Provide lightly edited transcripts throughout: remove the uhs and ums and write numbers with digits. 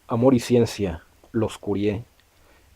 Amor y ciencia, los Curie.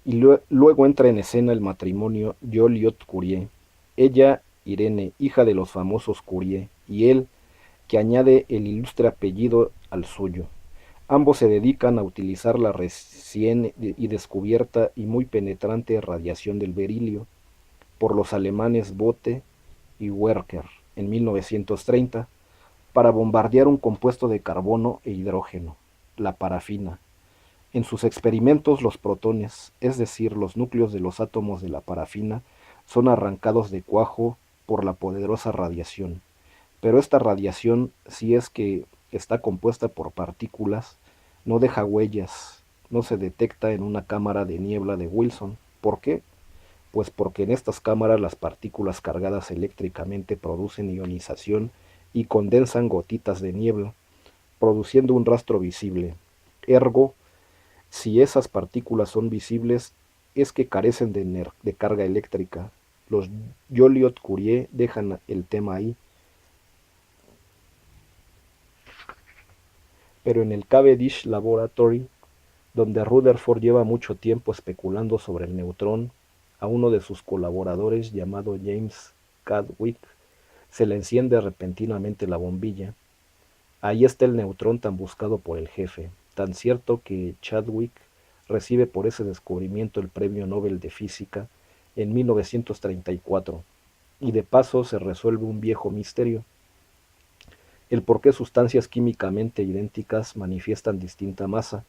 Y luego entra en escena el matrimonio Joliot-Curie. Ella, Irene, hija de los famosos Curie, y él, que añade el ilustre apellido al suyo. Ambos se dedican a utilizar la recién y descubierta y muy penetrante radiación del berilio por los alemanes Bothe y Werker en 1930 para bombardear un compuesto de carbono e hidrógeno, la parafina. En sus experimentos los protones, es decir, los núcleos de los átomos de la parafina, son arrancados de cuajo por la poderosa radiación. Pero esta radiación, si es que está compuesta por partículas, no deja huellas, no se detecta en una cámara de niebla de Wilson. ¿Por qué? Pues porque en estas cámaras las partículas cargadas eléctricamente producen ionización y condensan gotitas de niebla, produciendo un rastro visible. Ergo, si esas partículas son visibles, es que carecen de carga eléctrica. Los Joliot-Curie dejan el tema ahí, pero en el Cavendish Laboratory, donde Rutherford lleva mucho tiempo especulando sobre el neutrón, a uno de sus colaboradores llamado James Chadwick se le enciende repentinamente la bombilla. Ahí está el neutrón tan buscado por el jefe, tan cierto que Chadwick recibe por ese descubrimiento el Premio Nobel de Física en 1934, y de paso se resuelve un viejo misterio, el por qué sustancias químicamente idénticas manifiestan distinta masa.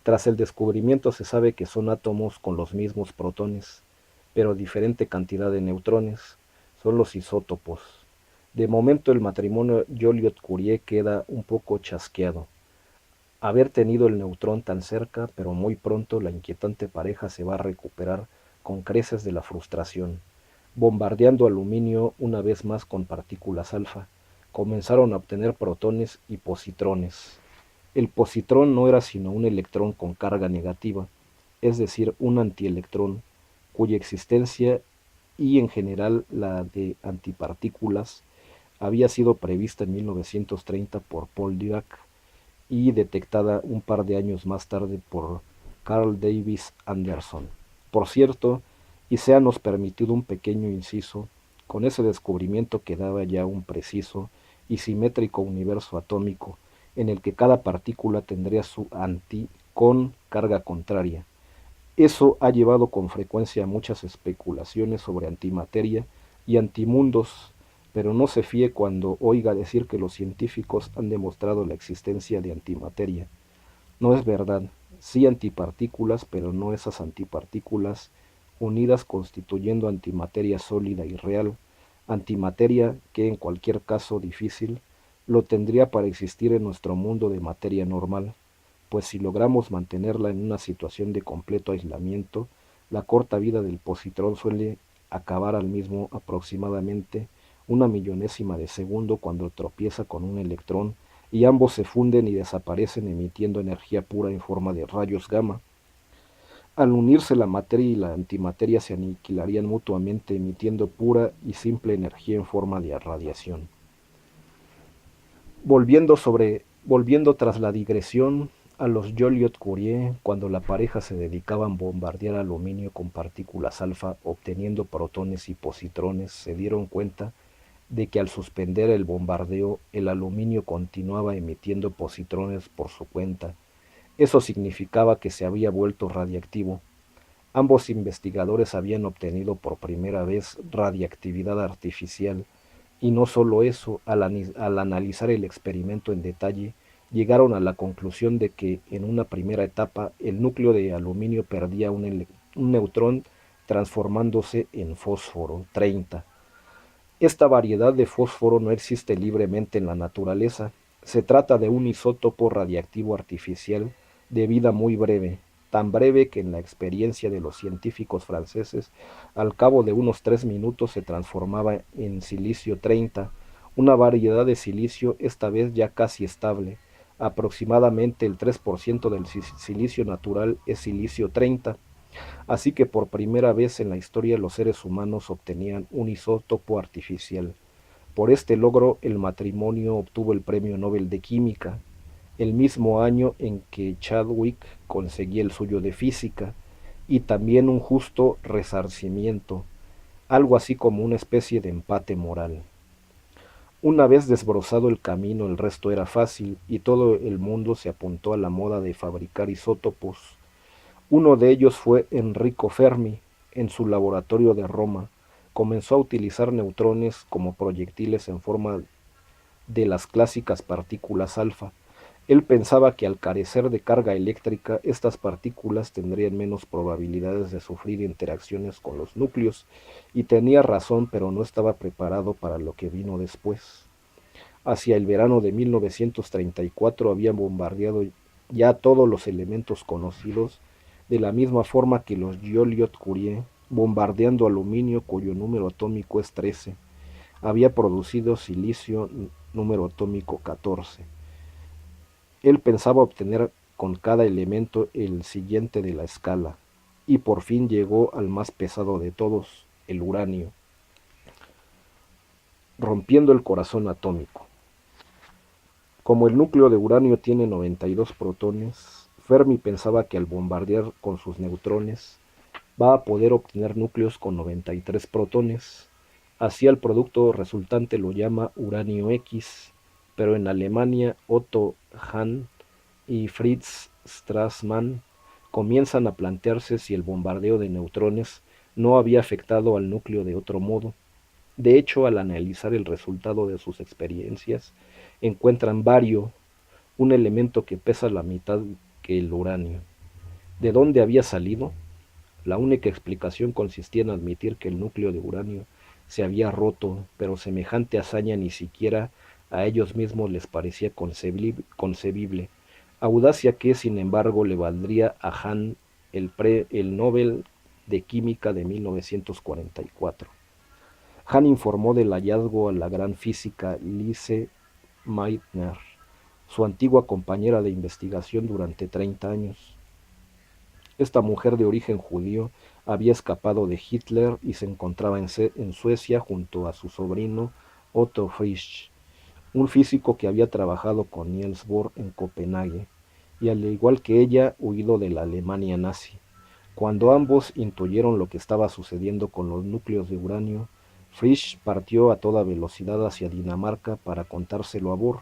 Tras el descubrimiento se sabe que son átomos con los mismos protones, pero diferente cantidad de neutrones. Son los isótopos. De momento el matrimonio Joliot-Curie queda un poco chasqueado. Haber tenido el neutrón tan cerca, pero muy pronto la inquietante pareja se va a recuperar con creces de la frustración. Bombardeando aluminio una vez más con partículas alfa, comenzaron a obtener protones y positrones. El positrón no era sino un electrón con carga negativa, es decir, un antielectrón, cuya existencia y en general la de antipartículas había sido prevista en 1930 por Paul Dirac y detectada un par de años más tarde por Carl Davis Anderson. Por cierto, y seanos permitido un pequeño inciso, con ese descubrimiento quedaba ya un preciso y simétrico universo atómico en el que cada partícula tendría su anti con carga contraria. Eso ha llevado con frecuencia a muchas especulaciones sobre antimateria y antimundos, pero no se fíe cuando oiga decir que los científicos han demostrado la existencia de antimateria. No es verdad. Sí antipartículas, pero no esas antipartículas unidas constituyendo antimateria sólida y real, antimateria que en cualquier caso difícil lo tendría para existir en nuestro mundo de materia normal, pues si logramos mantenerla en una situación de completo aislamiento, la corta vida del positrón suele acabar al mismo aproximadamente una millonésima de segundo cuando tropieza con un electrón y ambos se funden y desaparecen emitiendo energía pura en forma de rayos gamma. Al unirse la materia y la antimateria se aniquilarían mutuamente emitiendo pura y simple energía en forma de radiación. Volviendo tras la digresión a los Joliot-Curie, cuando la pareja se dedicaba a bombardear aluminio con partículas alfa obteniendo protones y positrones, se dieron cuenta de que al suspender el bombardeo el aluminio continuaba emitiendo positrones por su cuenta. Eso significaba que se había vuelto radiactivo. Ambos investigadores habían obtenido por primera vez radiactividad artificial, y no solo eso, al analizar el experimento en detalle, llegaron a la conclusión de que en una primera etapa el núcleo de aluminio perdía un neutrón transformándose en fósforo 30. Esta variedad de fósforo no existe libremente en la naturaleza. Se trata de un isótopo radiactivo artificial de vida muy breve, tan breve que en la experiencia de los científicos franceses, al cabo de unos 3 minutos se transformaba en silicio 30, una variedad de silicio esta vez ya casi estable. Aproximadamente el 3% del silicio natural es silicio 30. Así que por primera vez en la historia los seres humanos obtenían un isótopo artificial. Por este logro el matrimonio obtuvo el Premio Nobel de Química. el mismo año en que Chadwick conseguía el suyo de física, y también un justo resarcimiento, algo así como una especie de empate moral. Una vez desbrozado el camino, el resto era fácil, y todo el mundo se apuntó a la moda de fabricar isótopos. Uno de ellos fue Enrico Fermi. En su laboratorio de Roma comenzó a utilizar neutrones como proyectiles en forma de las clásicas partículas alfa. Él pensaba que al carecer de carga eléctrica, estas partículas tendrían menos probabilidades de sufrir interacciones con los núcleos, y tenía razón, pero no estaba preparado para lo que vino después. Hacia el verano de 1934 habían bombardeado ya todos los elementos conocidos, de la misma forma que los Joliot-Curie, bombardeando aluminio cuyo número atómico es 13. Había producido silicio número atómico 14. Él pensaba obtener con cada elemento el siguiente de la escala, y por fin llegó al más pesado de todos, el uranio, rompiendo el corazón atómico. Como el núcleo de uranio tiene 92 protones, Fermi pensaba que al bombardear con sus neutrones va a poder obtener núcleos con 93 protones. Así el producto resultante lo llama uranio X, pero en Alemania Otto Hahn y Fritz Strassmann comienzan a plantearse si el bombardeo de neutrones no había afectado al núcleo de otro modo. De hecho, al analizar el resultado de sus experiencias, encuentran bario, un elemento que pesa la mitad que el uranio. ¿De dónde había salido? La única explicación consistía en admitir que el núcleo de uranio se había roto, pero semejante hazaña ni siquiera a ellos mismos les parecía concebible, audacia que, sin embargo, le valdría a Hahn el Nobel de Química de 1944. Hahn informó del hallazgo a la gran física Lise Meitner, su antigua compañera de investigación durante 30 años. Esta mujer de origen judío había escapado de Hitler y se encontraba en Suecia junto a su sobrino Otto Frisch, un físico que había trabajado con Niels Bohr en Copenhague, y al igual que ella, huido de la Alemania nazi. Cuando ambos intuyeron lo que estaba sucediendo con los núcleos de uranio, Frisch partió a toda velocidad hacia Dinamarca para contárselo a Bohr,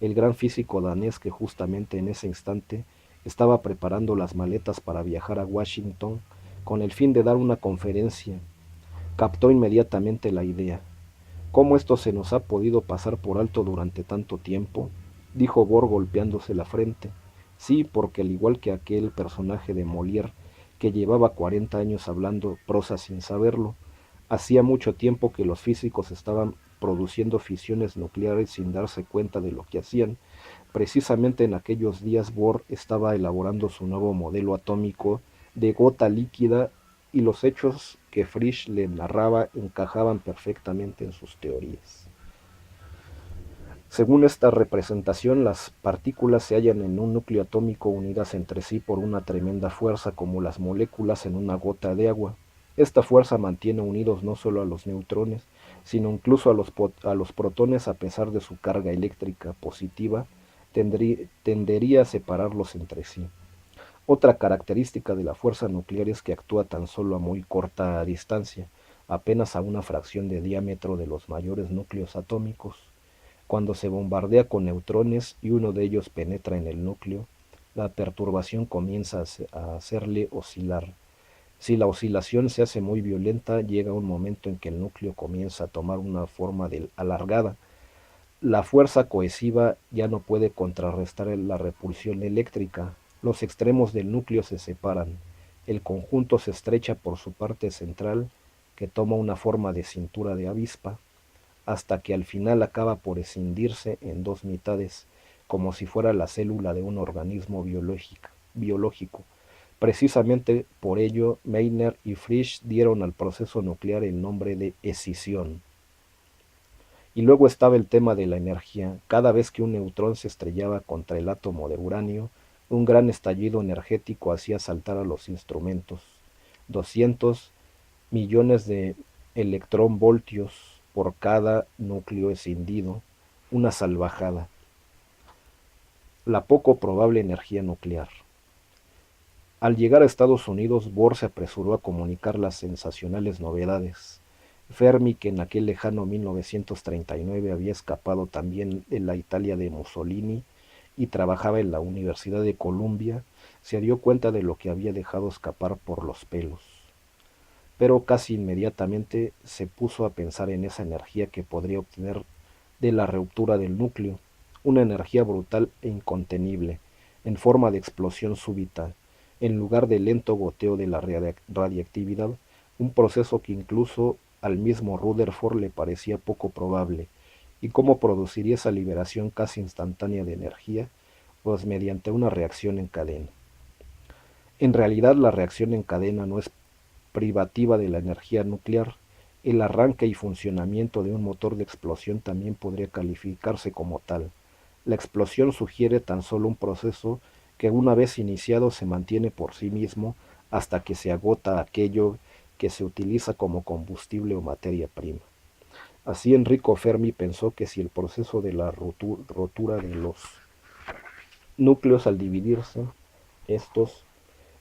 el gran físico danés que justamente en ese instante estaba preparando las maletas para viajar a Washington con el fin de dar una conferencia. Captó inmediatamente la idea. ¿Cómo esto se nos ha podido pasar por alto durante tanto tiempo?, dijo Bohr golpeándose la frente. Sí, porque al igual que aquel personaje de Molière que llevaba 40 años hablando prosa sin saberlo, hacía mucho tiempo que los físicos estaban produciendo fisiones nucleares sin darse cuenta de lo que hacían. Precisamente en aquellos días Bohr estaba elaborando su nuevo modelo atómico de gota líquida, y los hechos que Frisch le narraba encajaban perfectamente en sus teorías. Según esta representación, las partículas se hallan en un núcleo atómico unidas entre sí por una tremenda fuerza, como las moléculas en una gota de agua. Esta fuerza mantiene unidos no solo a los neutrones, sino incluso a los protones, a pesar de su carga eléctrica positiva, tendería a separarlos entre sí. Otra característica de la fuerza nuclear es que actúa tan solo a muy corta distancia, apenas a una fracción de diámetro de los mayores núcleos atómicos. Cuando se bombardea con neutrones y uno de ellos penetra en el núcleo, la perturbación comienza a hacerle oscilar. Si la oscilación se hace muy violenta, llega un momento en que el núcleo comienza a tomar una forma alargada. La fuerza cohesiva ya no puede contrarrestar la repulsión eléctrica. Los extremos del núcleo se separan. El conjunto se estrecha por su parte central, que toma una forma de cintura de avispa, hasta que al final acaba por escindirse en dos mitades, como si fuera la célula de un organismo biológico. Precisamente por ello, Meitner y Frisch dieron al proceso nuclear el nombre de escisión. Y luego estaba el tema de la energía. Cada vez que un neutrón se estrellaba contra el átomo de uranio, un gran estallido energético hacía saltar a los instrumentos. 200 millones de electronvoltios por cada núcleo escindido, una salvajada. la poco probable energía nuclear. Al llegar a Estados Unidos, Bohr se apresuró a comunicar las sensacionales novedades. Fermi, que en aquel lejano 1939 había escapado también de la Italia de Mussolini y trabajaba en la Universidad de Columbia, se dio cuenta de lo que había dejado escapar por los pelos. Pero casi inmediatamente se puso a pensar en esa energía que podría obtener de la ruptura del núcleo, una energía brutal e incontenible, en forma de explosión súbita, en lugar del lento goteo de la radiactividad, un proceso que incluso al mismo Rutherford le parecía poco probable. ¿Y cómo produciría esa liberación casi instantánea de energía? Pues mediante una reacción en cadena. En realidad la reacción en cadena no es privativa de la energía nuclear. El arranque y funcionamiento de un motor de explosión también podría calificarse como tal. La explosión sugiere tan solo un proceso que una vez iniciado se mantiene por sí mismo hasta que se agota aquello que se utiliza como combustible o materia prima. Así Enrico Fermi pensó que si el proceso de la rotura de los núcleos al dividirse, estos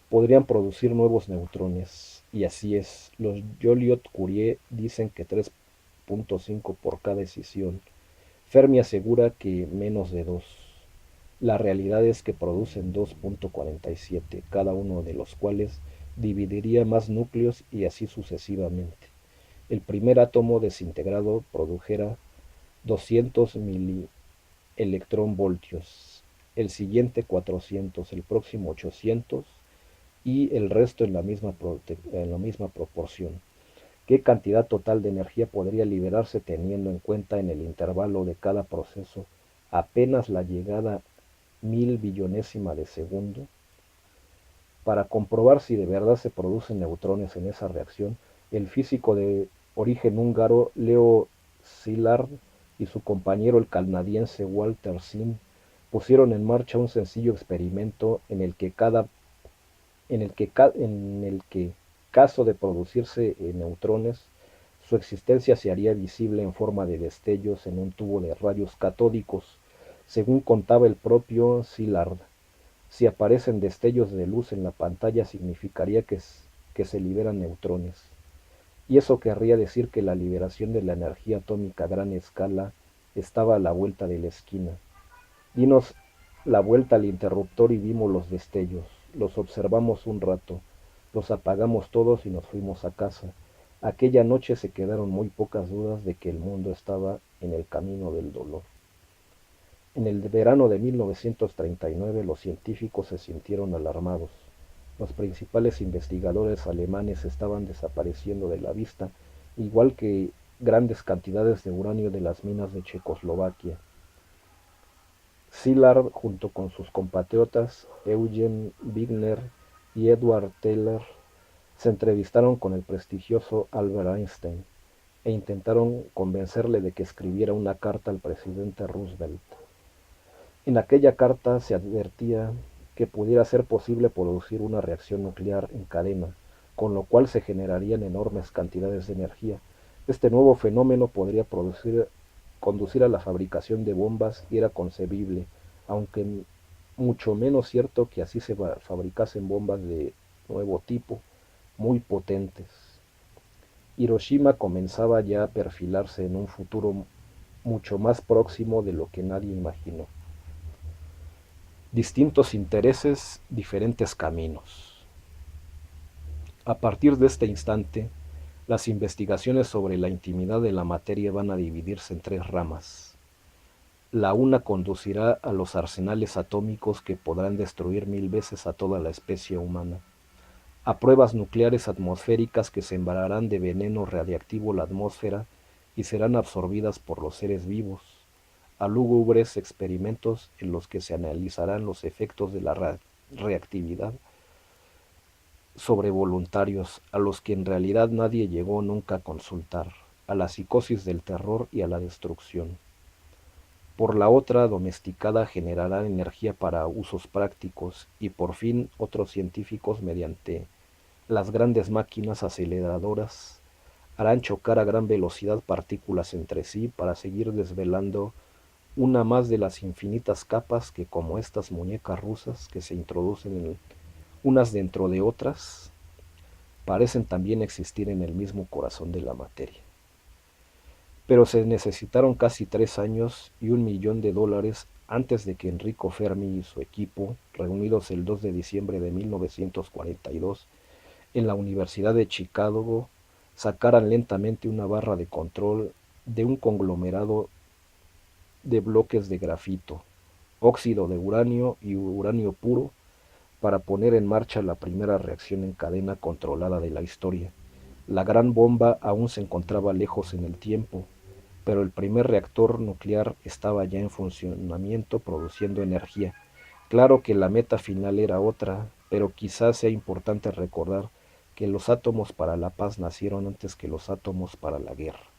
podrían producir nuevos neutrones. Y así es, los Joliot-Curie dicen que 3.5 por cada escisión. Fermi asegura que menos de 2. La realidad es que producen 2.47, cada uno de los cuales dividiría más núcleos y así sucesivamente. El primer átomo desintegrado produjera 200 milielectronvoltios, el siguiente 400, el próximo 800 y el resto en la misma proporción. ¿Qué cantidad total de energía podría liberarse teniendo en cuenta en el intervalo de cada proceso apenas la llegada mil billonésima de segundo? Para comprobar si de verdad se producen neutrones en esa reacción, el físico de origen húngaro Leo Szilard y su compañero el canadiense Walter Sim pusieron en marcha un sencillo experimento en el que caso de producirse neutrones, su existencia se haría visible en forma de destellos en un tubo de rayos catódicos, según contaba el propio Szilard. Si aparecen destellos de luz en la pantalla significaría que se liberan neutrones. Y eso querría decir que la liberación de la energía atómica a gran escala estaba a la vuelta de la esquina. Dimos la vuelta al interruptor y vimos los destellos. Los observamos un rato, los apagamos todos y nos fuimos a casa. Aquella noche se quedaron muy pocas dudas de que el mundo estaba en el camino del dolor. En el verano de 1939 los científicos se sintieron alarmados. Los principales investigadores alemanes estaban desapareciendo de la vista, igual que grandes cantidades de uranio de las minas de Checoslovaquia. Szilard, junto con sus compatriotas Eugen Wigner y Edward Teller, se entrevistaron con el prestigioso Albert Einstein e intentaron convencerle de que escribiera una carta al presidente Roosevelt. En aquella carta se advertía que pudiera ser posible producir una reacción nuclear en cadena, con lo cual se generarían enormes cantidades de energía. Este nuevo fenómeno podría conducir a la fabricación de bombas y era concebible, aunque mucho menos cierto que así se fabricasen bombas de nuevo tipo, muy potentes. Hiroshima comenzaba ya a perfilarse en un futuro mucho más próximo de lo que nadie imaginó. Distintos intereses, diferentes caminos. A partir de este instante, las investigaciones sobre la intimidad de la materia van a dividirse en tres ramas. La una conducirá a los arsenales atómicos que podrán destruir 1000 veces a toda la especie humana, a pruebas nucleares atmosféricas que sembrarán de veneno radiactivo la atmósfera y serán absorbidas por los seres vivos, a lúgubres experimentos en los que se analizarán los efectos de la reactividad sobre voluntarios a los que en realidad nadie llegó nunca a consultar, a la psicosis del terror y a la destrucción. Por la otra, domesticada, generará energía para usos prácticos y por fin otros científicos mediante las grandes máquinas aceleradoras harán chocar a gran velocidad partículas entre sí para seguir desvelando una más de las infinitas capas que, como estas muñecas rusas que se introducen unas dentro de otras, parecen también existir en el mismo corazón de la materia. Pero se necesitaron casi 3 años y $1 millón antes de que Enrico Fermi y su equipo, reunidos el 2 de diciembre de 1942 en la Universidad de Chicago, sacaran lentamente una barra de control de un conglomerado de bloques de grafito, óxido de uranio y uranio puro para poner en marcha la primera reacción en cadena controlada de la historia. La gran bomba aún se encontraba lejos en el tiempo, pero el primer reactor nuclear estaba ya en funcionamiento produciendo energía. Claro que la meta final era otra, pero quizás sea importante recordar que los átomos para la paz nacieron antes que los átomos para la guerra.